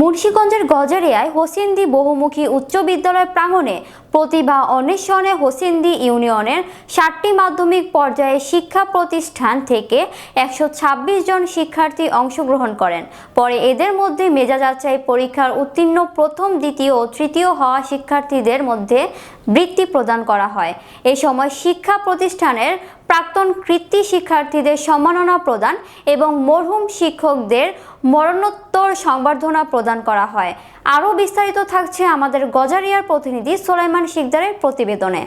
মুন্সিগঞ্জের গজারিয়ায় হোসেন্দি বহুমুখী উচ্চ বিদ্যালয় প্রাঙ্গণে প্রতিভা অন্বেষণে হোসেন্দি ইউনিয়নের 7টি মাধ্যমিক পর্যায়ে শিক্ষা প্রতিষ্ঠান থেকে 126 জন শিক্ষার্থী অংশগ্রহণ করেন। পরে এদের মধ্যে মেধা যাচাই পরীক্ষার উত্তীর্ণ প্রথম, দ্বিতীয় ও তৃতীয় হওয়া শিক্ষার্থীদের মধ্যে বৃত্তি প্রদান করা হয়। এ সময় শিক্ষা প্রতিষ্ঠানের প্রাক্তন কৃতী শিক্ষার্থীদের সম্মাননা প্রদান এবং মরহুম শিক্ষকদের মরণোত্তর সংবর্ধনা প্রদান করা হয়। আরও বিস্তারিত থাকছে আমাদের গজারিয়ার প্রতিনিধি সোলাইমান শিকদারের প্রতিবেদনে।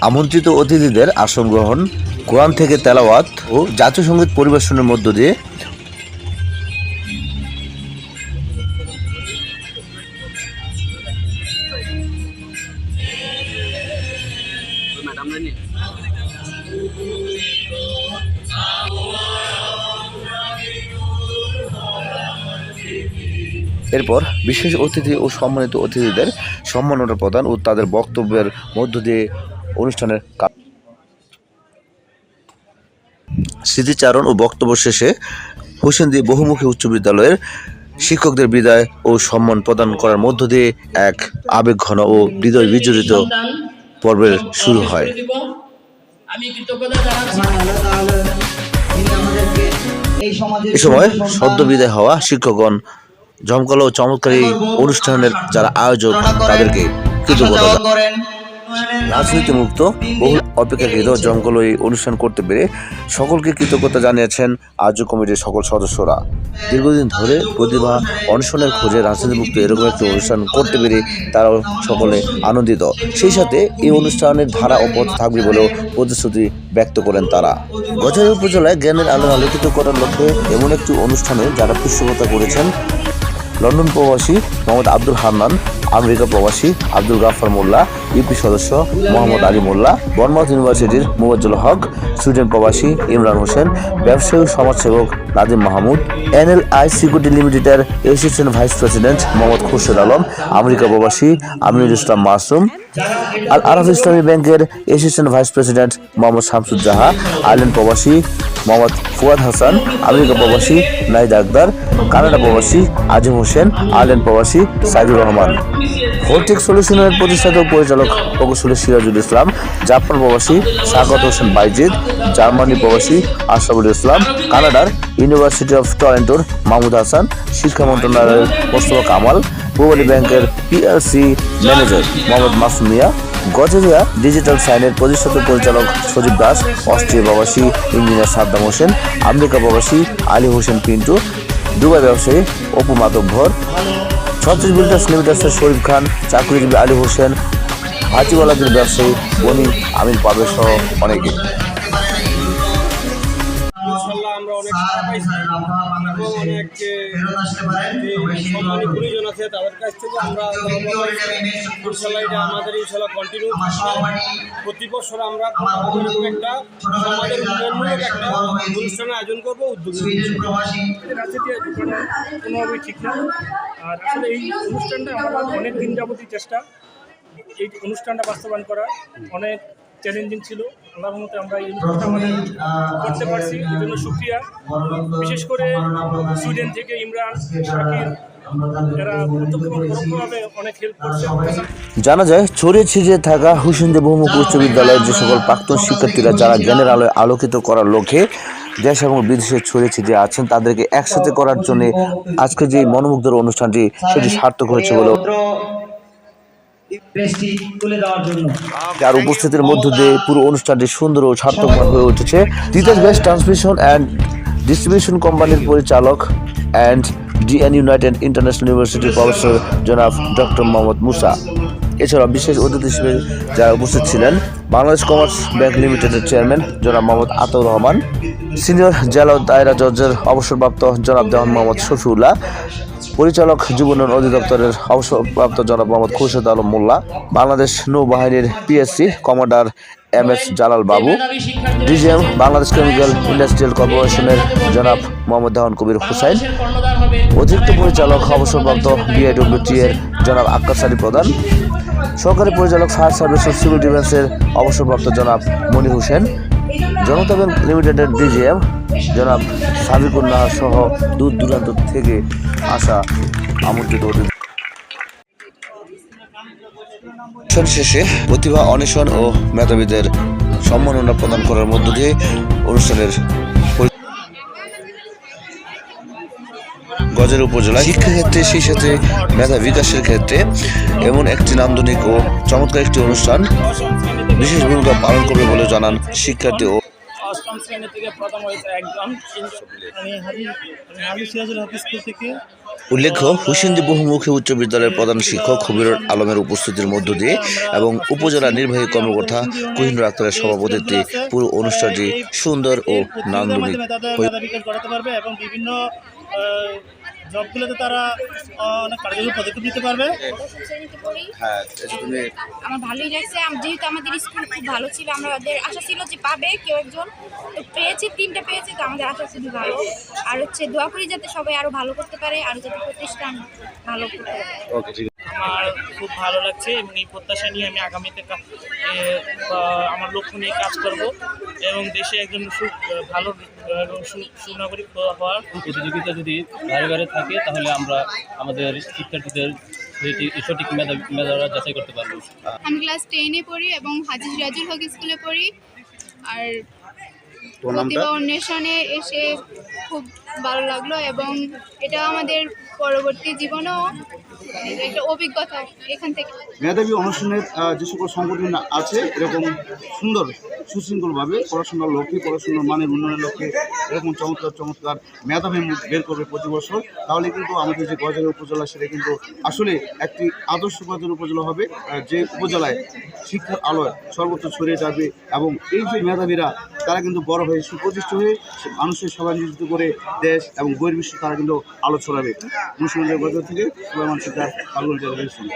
আমন্ত্রিত অতিথিদের আসন গ্রহণ, কোরআন থেকে তেলাওয়াত ও জাতীয় সঙ্গীত পরিবেশনের মধ্য দিয়ে এরপর বিশেষ অতিথি ও সম্মানিত অতিথিদের সম্মাননা প্রদান ও তাদের বক্তব্যের মধ্য দিয়ে অনুষ্ঠানের স্মৃতিচারণ ও বক্তব্য শেষে হোসেন্দি বহুমুখী উচ্চ বিদ্যালয়ের শিক্ষকদের বিদায় ও সম্মান প্রদান করার মধ্য দিয়ে এক আবেগঘন ও হৃদয় বিজড়িত পর্বের শুরু হয়। এ সময় সদ্য বিদায় হওয়া শিক্ষকগণ জমকালো ও চমৎকারী অনুষ্ঠানের যারা আয়োজক তাদেরকে কৃতজ্ঞতা করেন। রাজনীতি মুক্ত বহু অপেক্ষাকৃত জমকালো এই অনুষ্ঠান করতে পেরে সকলকে কৃতজ্ঞতা জানিয়েছেন আয়োজক কমিটির সকল সদস্যরা। দীর্ঘদিন ধরে প্রতিভা অন্বেষণের খোঁজে রাজনীতিমুক্ত এরকম একটি অনুষ্ঠান করতে পেরে তারাও সকলে আনন্দিত। সেই সাথে এই অনুষ্ঠানের ধারা অব্যাহত থাকবে বলেও প্রতিশ্রুতি ব্যক্ত করেন তারা। গজারিয়া উপজেলায় জ্ঞানের আলো আলোকিত করার লক্ষ্যে এমন একটি অনুষ্ঠানে যারা পৃষ্ঠপোষকতা করেছেন লন্ডন প্রবাসী মোহাম্মদ আব্দুল হান্নান, আমেরিকা প্রবাসী আব্দুল গাফফার মোল্লা, ইউপি সদস্য মোহাম্মদ আলী মোল্লা, বর্মাউথ ইউনিভার্সিটির মুবাজ্জল হক, সুইডেন প্রবাসী ইমরান হোসেন, ব্যবসায়ী সমাজসেবক নাদিম মাহমুদ, NLI সিকিউরিটি লিমিটেডের assistant vice president Mohammad Khurshed Alam, America প্রবাসী আমিনুল ইসলাম মাসুম, আল আরাফ ইসলামী ব্যাংকের assistant vice president Mohammad Shamsuzzaha, Ireland প্রবাসী মোহাম্মদ ফুয়াদ হাসান, আমেরিকা প্রবাসী নাহিদ আকদার, কানাডা প্রবাসী আজিম হোসেন, আইল্যান্ড প্রবাসী সাইদুর রহমান, হোলটেক সলিউশনের প্রতিষ্ঠাতা পরিচালক প্রকৌশলী সিরাজুল ইসলাম, জাপান প্রবাসী স্বাগত হোসেন বাইজিদ, জার্মানি প্রবাসী আশরাফুল ইসলাম, কানাডার ইউনিভার্সিটি অফ টরন্টোর মাহমুদ হাসান, শিক্ষা মন্ত্রণালয়ের মোস্তফা কামাল, পূবালী ব্যাংকের PLC ম্যানেজার মোহাম্মদ মাসুম মিয়া, গজারিয়া ডিজিটাল সাইনের প্রতিষ্ঠাতা পরিচালক সজীব দাস, অস্ট্রিয়া প্রবাসী ইঞ্জিনিয়ার সাদ্দাম হোসেন, আমেরিকা প্রবাসী আলী হোসেন পিন্টু, দুবাই ব্যবসায়ী অপু মাতব্বর, 36 বিল্ডার্স লিমিটেডের শরীফ খান, চাকরিজীবী আলী হোসেন, ভাজিওয়ালাদের ব্যবসায়ী বনি আমির পাবে সহ অনেকে। আমরা অনেক সারা পাইছি এবং অনেক সম্মানী গুণীজন আছে তাদের কাছ থেকে আমরা ইনশাল্লাহ আমাদের ইনশাল্লাহ কন্টিনিউ প্রতি বছর আমরা একটা সমাজের উন্নয়নমূলক একটা অনুষ্ঠানের আয়োজন করবো উদ্যোগ। রাজনীতি কোনোভাবেই ঠিক না। আর আসলে এই অনুষ্ঠানটা আমরা অনেক দিন যাবতীয় চেষ্টা, এই অনুষ্ঠানটা বাস্তবায়ন করা অনেক চ্যালেঞ্জিং ছিল। আল্লাহর মতে আমরা এই অনুষ্ঠানটা করতে পারছি, এই জন্য শুকরিয়া। বিশেষ করে সুইডেন থেকে ইমরান, শাকির, এরা পরোক্ষভাবে অনেক হেল্প করছে। জানা যায় ছড়িয়ে ছিটিয়ে থাকা হোসেন্দি বহুমুখী উচ্চ বিদ্যালয়ের যে সকল প্রাক্তন শিক্ষার্থীরা যারা জ্ঞানের আলোয় আলোকিত করার লক্ষ্যে দেশ এবং বিদেশে ছড়িয়ে ছিটিয়ে আছেন তাদেরকে একসাথে করার জন্য আজকে যে মনোমুগ্ধকর অনুষ্ঠানটি সেটি সার্থক হয়েছে বলে যার উপস্থিতির মধ্য দিয়ে পুরো অনুষ্ঠানটি সুন্দর ও সার্থকভাবে হয়ে উঠেছে। Titas gas transmission and distribution কোম্পানির পরিচালক অ্যান্ড DN ইউনাইটেড ইন্টারন্যাশনাল ইউনিভার্সিটির প্রফেসর জনাব ডক্টর মোহাম্মদ মুসা। এছাড়া বিশেষ অতিথি হিসেবে যারা উপস্থিত ছিলেন বাংলাদেশ কমার্স ব্যাংক লিমিটেডের চেয়ারম্যান জনাব মোহাম্মদ আতাউর রহমান, সিনিয়র জেলা দায়রা জজের অবসরপ্রাপ্ত জনাব দেওয়ান মোহাম্মদ শফিউল্লাহ, পরিচালক যুব উন্নয়ন অধিদপ্তরের অবসরপ্রাপ্ত জনাব মোহাম্মদ খুরশেদ আলম মোল্লা, বাংলাদেশ নৌবাহিনীর PSC কমান্ডার MS জালাল বাবু, DGM বাংলাদেশ কেমিক্যাল ইন্ডাস্ট্রিয়াল কর্পোরেশনের জনাব মোহাম্মদ দাহন কবির হুসাইন, অতিরিক্ত পরিচালক অবসরপ্রাপ্ত BIWT এর জনাব আক্কাস আলী প্রধান, সহকারী পরিচালক ফায়ার সার্ভিস ও সিভিল ডিফেন্সের অবসরপ্রাপ্ত জনাব মনি হোসেন, জনতা ব্যাংক লিমিটেডের DGM জনাব সাবিকুর নাহার সহ দূর দূরান্ত থেকে আসা আমন্ত্রিত অতিথি। অনুষ্ঠান শেষে প্রতিভা অন্বেষণ ও মেধাবীদের সম্মাননা প্রদান করার মধ্য দিয়ে অনুষ্ঠানের গজের উপজেলায় শিক্ষাক্ষেত্রে সেই সাথে মেধা বিকাশের ক্ষেত্রে এমন একটি নান্দনিক ও চমৎকার একটি অনুষ্ঠান বিশেষ ভূমিকা পালন করবে বলে জানান শিক্ষার্থী ও অষ্টম শ্রেণী থেকে প্রথম হয়েছে একদম। আমি হাজি সিরাজুল হক স্কুল থেকে। উল্লেখ্য, হুসেন্দি বহুমুখী উচ্চ বিদ্যালয়ের প্রধান শিক্ষক খবিরুল আলমের উপস্থিতির মধ্য দিয়ে এবং উপজেলা নির্বাহী কর্মকর্তা কোহিনুর আক্তারের সভাপতিত্বে পুরো অনুষ্ঠানটি সুন্দর ও নান্দনিক করাতে পারবে এবং বিভিন্ন জবগুলোতে তারা অনেক কার্যকরী পদক্ষেপ নিতে পারবে। আমার ভালোই লাগছে, যেহেতু আমাদের স্কুল খুব ভালো ছিল, আমাদের আশা ছিল যে পাবে কেউ একজন, তো পেয়েছি, 3টা পেয়েছি, তো আমাদের আশা খুবই ভালো। আর দোয়া করি যাতে সবাই আরো ভালো করতে পারে, আর যাতে প্রতিষ্ঠান ভালো করতে পারে। আমার খুব ভালো লাগছে এবং এই প্রত্যাশা নিয়ে আমি আগামীতে আমার লক্ষ্য নিয়ে কাজ করব এবং দেশে একজন ভালো এবং সুনাগরিক হওয়ার প্রতিযোগিতা যদি ঘরে ঘরে থাকে তাহলে আমরা আমাদের শিক্ষার্থীদের সঠিক মেধারা যাচাই করতে পারবো। আমি ক্লাস 10-এ পড়ি এবং হাজি সিরাজুল হক স্কুলে পড়ি। আর প্রতিভা অন্বেষণে এসে খুব ভালো লাগলো এবং এটা আমাদের পরবর্তী জীবনেও একটা অভিজ্ঞতা এখান থেকে। মেধাবী অন্বেষণের যে সকল সংগঠন আছে এরকম সুন্দর সুশৃঙ্খলভাবে পড়াশোনার লক্ষ্যে, পড়াশোনার মানের উন্নয়নের লক্ষ্যে এরকম চমৎকার চমৎকার মেধাবী মুখ বের করবে প্রতি বছর, তাহলে কিন্তু আমাদের যে গজারিয়া উপজেলা সেটা কিন্তু আসলে একটি আদর্শ গজারিয়া উপজেলা হবে, যে উপজেলায় শিক্ষার আলোয় সর্বত্র ছড়িয়ে যাবে এবং এই যে মেধাবীরা তারা কিন্তু বড় হয়ে সুপ্রতিষ্ঠিত হয়ে মানুষের সেবা নিয়োজিত করে দেশ এবং বহির্বিশ্বে তারা কিন্তু আলো ছড়াবে। মুন্সিগঞ্জের গজর থেকে সুলাইমান শিকদার, ফাল্গুন টেলিভিশন।